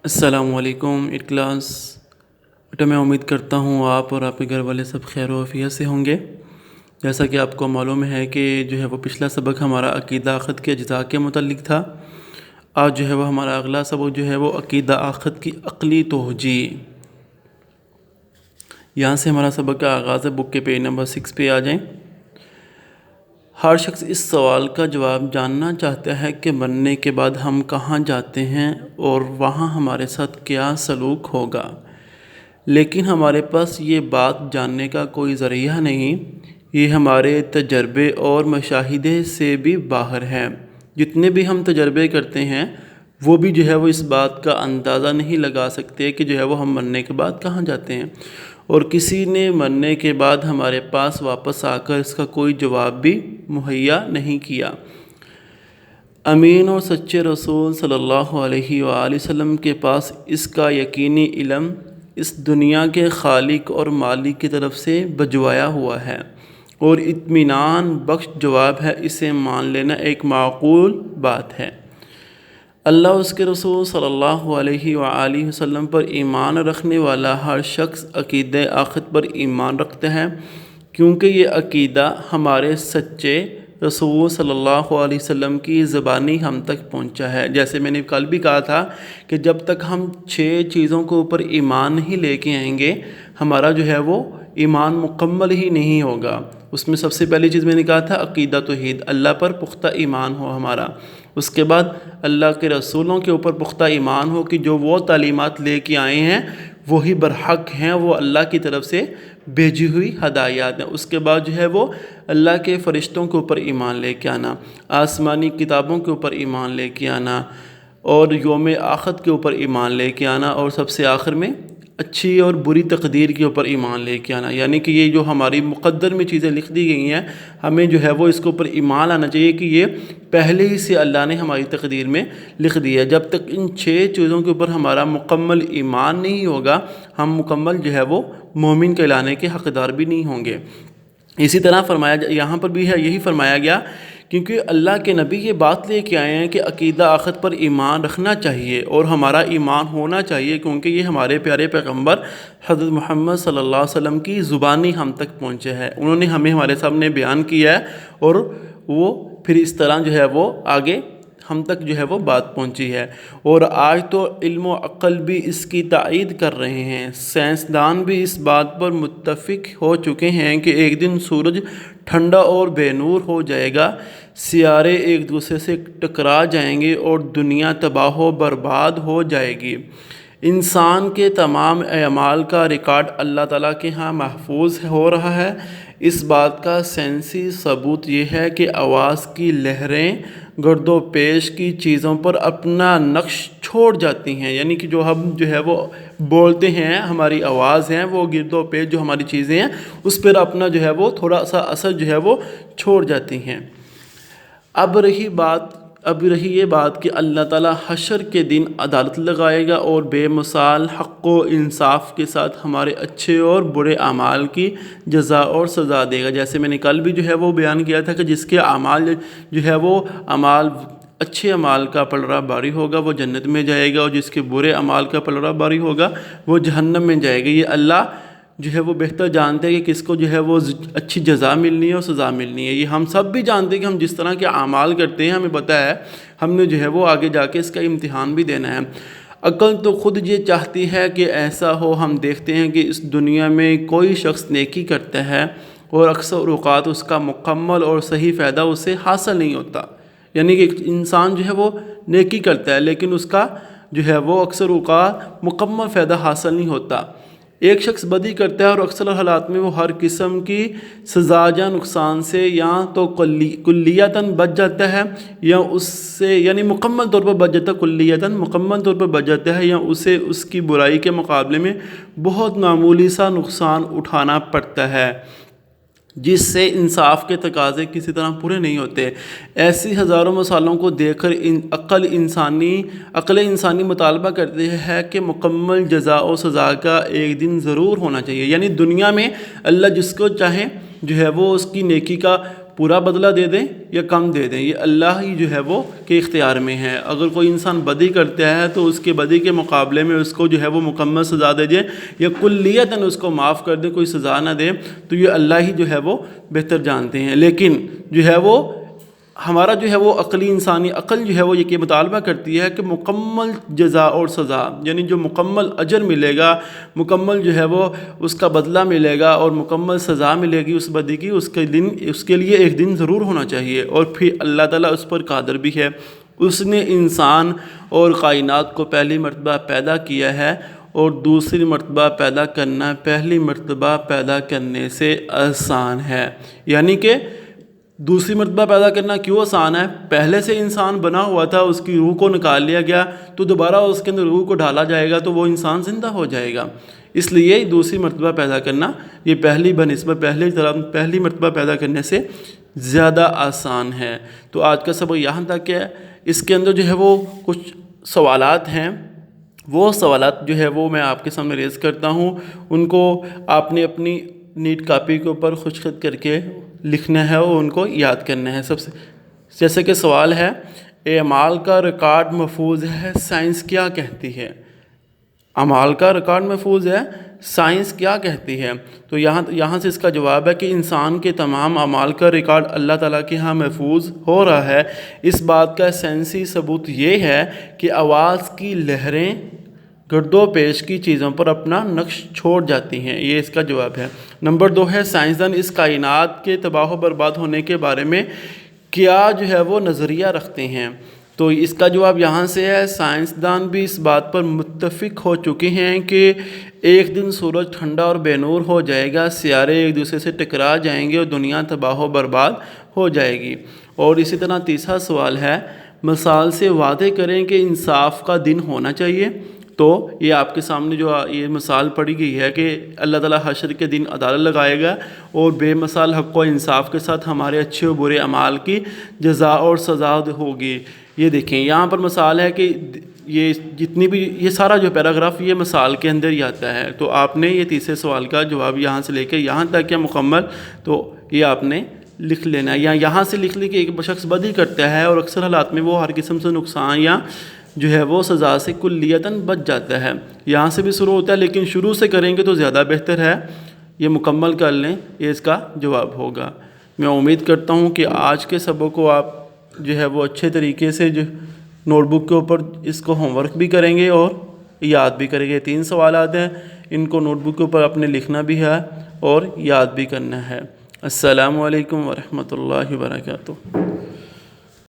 السلام علیکم کلاس بیٹا، میں امید کرتا ہوں آپ اور آپ کے گھر والے سب خیر و عافیت سے ہوں گے۔ جیسا کہ آپ کو معلوم ہے کہ جو ہے وہ پچھلا سبق ہمارا عقیدہ عقد کے اجزاء کے متعلق تھا۔ آج جو ہے وہ ہمارا اگلا سبق جو ہے وہ عقیدہ عقد کی عقلی توجیہ۔ یہاں سے ہمارا سبق کا آغاز ہے۔ بک کے پیج نمبر 6 پہ آ جائیں۔ ہر شخص اس سوال کا جواب جاننا چاہتا ہے کہ مرنے کے بعد ہم کہاں جاتے ہیں اور وہاں ہمارے ساتھ کیا سلوک ہوگا، لیکن ہمارے پاس یہ بات جاننے کا کوئی ذریعہ نہیں۔ یہ ہمارے تجربے اور مشاہدے سے بھی باہر ہے۔ جتنے بھی ہم تجربے کرتے ہیں وہ بھی جو ہے وہ اس بات کا اندازہ نہیں لگا سکتے کہ جو ہے وہ ہم مرنے کے بعد کہاں جاتے ہیں، اور کسی نے مرنے کے بعد ہمارے پاس واپس آ کر اس کا کوئی جواب بھی مہیا نہیں کیا۔ امین اور سچے رسول صلی اللہ علیہ وآلہ وسلم کے پاس اس کا یقینی علم اس دنیا کے خالق اور مالک کی طرف سے بھجوایا ہوا ہے، اور اطمینان بخش جواب ہے۔ اسے مان لینا ایک معقول بات ہے۔ اللہ اس کے رسول صلی اللہ علیہ وآلہ وسلم پر ایمان رکھنے والا ہر شخص عقیدہ عقد پر ایمان رکھتا ہے، کیونکہ یہ عقیدہ ہمارے سچے رسول صلی اللہ علیہ وسلم کی زبانی ہم تک پہنچا ہے۔ جیسے میں نے کل بھی کہا تھا کہ جب تک ہم 6 چیزوں کے اوپر ایمان نہیں لے کے آئیں گے، ہمارا جو ہے وہ ایمان مکمل ہی نہیں ہوگا۔ اس میں سب سے پہلی چیز میں نے کہا تھا عقیدہ توحید، اللہ پر پختہ ایمان ہو ہمارا۔ اس کے بعد اللہ کے رسولوں کے اوپر پختہ ایمان ہو کہ جو وہ تعلیمات لے کے آئے ہیں وہی برحق ہیں، وہ اللہ کی طرف سے بھیجی ہوئی ہدایات ہیں۔ اس کے بعد جو ہے وہ اللہ کے فرشتوں کے اوپر ایمان لے کے آنا، آسمانی کتابوں کے اوپر ایمان لے کے آنا، اور یوم آخرت کے اوپر ایمان لے کے آنا، اور سب سے آخر میں اچھی اور بری تقدیر کے اوپر ایمان لے کے آنا۔ یعنی کہ یہ جو ہماری مقدر میں چیزیں لکھ دی گئی ہیں، ہمیں جو ہے وہ اس کے اوپر ایمان آنا چاہیے کہ یہ پہلے ہی سے اللہ نے ہماری تقدیر میں لکھ دی ہے۔ جب تک ان 6 چیزوں کے اوپر ہمارا مکمل ایمان نہیں ہوگا، ہم مکمل جو ہے وہ مومن کہلانے کے حقدار بھی نہیں ہوں گے۔ اسی طرح فرمایا یہاں پر بھی ہے، یہی فرمایا گیا کیونکہ اللہ کے نبی یہ بات لے کے آئے ہیں کہ عقیدہ عقد پر ایمان رکھنا چاہیے اور ہمارا ایمان ہونا چاہیے، کیونکہ یہ ہمارے پیارے پیغمبر حضرت محمد صلی اللہ علیہ وسلم کی زبانی ہم تک پہنچے ہیں۔ انہوں نے ہمیں ہمارے سامنے بیان کیا ہے، اور وہ پھر اس طرح جو ہے وہ آگے ہم تک جو ہے وہ بات پہنچی ہے۔ اور آج تو علم و عقل بھی اس کی تائید کر رہے ہیں۔ سائنسدان بھی اس بات پر متفق ہو چکے ہیں کہ ایک دن سورج ٹھنڈا اور بے نور ہو جائے گا، سیارے ایک دوسرے سے ٹکرا جائیں گے اور دنیا تباہ و برباد ہو جائے گی۔ انسان کے تمام اعمال کا ریکارڈ اللہ تعالیٰ کے ہاں محفوظ ہو رہا ہے۔ اس بات کا سائنسی ثبوت یہ ہے کہ آواز کی لہریں گرد و پیش کی چیزوں پر اپنا نقش چھوڑ جاتی ہیں، یعنی کہ جو ہم جو ہے وہ بولتے ہیں، ہماری آواز ہیں، وہ گرد و پیش جو ہماری چیزیں ہیں اس پر اپنا جو ہے وہ تھوڑا سا اثر جو ہے وہ چھوڑ جاتی ہیں۔ اب رہی یہ بات کہ اللہ تعالیٰ حشر کے دن عدالت لگائے گا اور بے مثال حق و انصاف کے ساتھ ہمارے اچھے اور برے اعمال کی جزا اور سزا دے گا۔ جیسے میں نے کل بھی جو ہے وہ بیان کیا تھا کہ جس کے اعمال جو ہے وہ اچھے اعمال کا پلڑا باری ہوگا وہ جنت میں جائے گا، اور جس کے برے اعمال کا پلڑا باری ہوگا وہ جہنم میں جائے گا۔ یہ اللہ جو ہے وہ بہتر جانتے ہیں کہ کس کو جو ہے وہ اچھی جزا ملنی ہے اور سزا ملنی ہے۔ یہ ہم سب بھی جانتے ہیں کہ ہم جس طرح کے اعمال کرتے ہیں ہمیں پتہ ہے ہم نے جو ہے وہ آگے جا کے اس کا امتحان بھی دینا ہے۔ عقل تو خود یہ چاہتی ہے کہ ایسا ہو۔ ہم دیکھتے ہیں کہ اس دنیا میں کوئی شخص نیکی کرتا ہے اور اکثر اوقات اس کا مکمل اور صحیح فائدہ اسے حاصل نہیں ہوتا۔ یعنی کہ ایک انسان جو ہے وہ نیکی کرتا ہے لیکن اس کا جو ہے وہ اکثر اوقات مکمل فائدہ حاصل نہیں ہوتا۔ ایک شخص بدی کرتا ہے اور اکثر حالات میں وہ ہر قسم کی سزا یا نقصان سے یا تو کلیتاً بچ جاتا ہے، یا اس سے یعنی مکمل طور پر بچ جاتا ہے، کلیتاً مکمل طور پر بچ جاتا ہے، یا اسے اس کی برائی کے مقابلے میں بہت معمولی سا نقصان اٹھانا پڑتا ہے، جس سے انصاف کے تقاضے کسی طرح پورے نہیں ہوتے۔ ایسی ہزاروں مثالوں کو دیکھ کر عقل انسانی مطالبہ کرتی ہے کہ مکمل جزا و سزا کا ایک دن ضرور ہونا چاہیے۔ یعنی دنیا میں اللہ جس کو چاہے جو ہے وہ اس کی نیکی کا پورا بدلہ دے دیں یا کم دے دیں، یہ اللہ ہی جو ہے وہ کے اختیار میں ہے۔ اگر کوئی انسان بدی کرتا ہے تو اس کے بدی کے مقابلے میں اس کو جو ہے وہ مکمل سزا دے دیں یا کلیتاً اس کو معاف کر دیں، کوئی سزا نہ دے، تو یہ اللہ ہی جو ہے وہ بہتر جانتے ہیں۔ لیکن جو ہے وہ ہمارا جو ہے وہ عقلی انسانی عقل جو ہے وہ یہ مطالبہ کرتی ہے کہ مکمل جزا اور سزا، یعنی جو مکمل اجر ملے گا، مکمل جو ہے وہ اس کا بدلہ ملے گا اور مکمل سزا ملے گی اس بدی کی، اس کے لیے ایک دن ضرور ہونا چاہیے، اور پھر اللہ تعالیٰ اس پر قادر بھی ہے۔ اس نے انسان اور کائنات کو پہلی مرتبہ پیدا کیا ہے، اور دوسری مرتبہ پیدا کرنا پہلی مرتبہ پیدا کرنے سے آسان ہے۔ یعنی کہ دوسری مرتبہ پیدا کرنا کیوں آسان ہے؟ پہلے سے انسان بنا ہوا تھا، اس کی روح کو نکال لیا گیا، تو دوبارہ اس کے اندر روح کو ڈالا جائے گا تو وہ انسان زندہ ہو جائے گا۔ اس لیے دوسری مرتبہ پیدا کرنا یہ پہلی مرتبہ پیدا کرنے سے زیادہ آسان ہے۔ تو آج کا سبق یہاں تک ہے۔ اس کے اندر جو ہے وہ کچھ سوالات ہیں، وہ سوالات جو ہے وہ میں آپ کے سامنے ریز کرتا ہوں، ان کو آپ نے اپنی نیٹ کاپی کے اوپر خط کر کے لکھنا ہے اور ان کو یاد کرنا ہے۔ جیسے کہ سوال ہے، اعمال کا ریکارڈ محفوظ ہے، سائنس کیا کہتی ہے؟ اعمال کا ریکارڈ محفوظ ہے، سائنس کیا کہتی ہے؟ تو یہاں سے اس کا جواب ہے کہ انسان کے تمام اعمال کا ریکارڈ اللہ تعالیٰ کے ہاں محفوظ ہو رہا ہے۔ اس بات کا سائنسی ثبوت یہ ہے کہ آواز کی لہریں گرد و پیش کی چیزوں پر اپنا نقش چھوڑ جاتی ہیں، یہ اس کا جواب ہے۔ نمبر 2 ہے، سائنسدان اس کائنات کے تباہ و برباد ہونے کے بارے میں کیا جو ہے وہ نظریہ رکھتے ہیں؟ تو اس کا جواب یہاں سے ہے، سائنسدان بھی اس بات پر متفق ہو چکے ہیں کہ ایک دن سورج ٹھنڈا اور بے نور ہو جائے گا، سیارے ایک دوسرے سے ٹکرا جائیں گے اور دنیا تباہ و برباد ہو جائے گی۔ اور اسی طرح تیسرا سوال ہے، مثال سے واضح کریں کہ انصاف کا دن ہونا چاہیے۔ تو یہ آپ کے سامنے جو یہ مثال پڑھی گئی ہے کہ اللہ تعالیٰ حشر کے دن عدالت لگائے گا اور بے مثال حق و انصاف کے ساتھ ہمارے اچھے و برے اعمال کی جزا اور سزا ہوگی۔ یہ دیکھیں یہاں پر مثال ہے کہ یہ جتنی بھی یہ سارا جو پیراگراف یہ مثال کے اندر ہی آتا ہے۔ تو آپ نے یہ تیسرے سوال کا جواب یہاں سے لے کے یہاں تک ہے مکمل، تو یہ آپ نے لکھ لینا ہے، یا یہاں سے لکھ لی کہ ایک شخص بدی کرتا ہے اور اکثر حالات میں وہ ہر قسم سے نقصان یا جو ہے وہ سزا سے کلیتاً بچ جاتا ہے۔ یہاں سے بھی شروع ہوتا ہے، لیکن شروع سے کریں گے تو زیادہ بہتر ہے، یہ مکمل کر لیں، یہ اس کا جواب ہوگا۔ میں امید کرتا ہوں کہ آج کے سبق کو آپ جو ہے وہ اچھے طریقے سے جو نوٹ بک کے اوپر اس کو ہوم ورک بھی کریں گے اور یاد بھی کریں گے۔ 3 سوالات ہیں، ان کو نوٹ بک کے اوپر اپنے لکھنا بھی ہے اور یاد بھی کرنا ہے۔ السلام علیکم ورحمۃ اللہ وبرکاتہ۔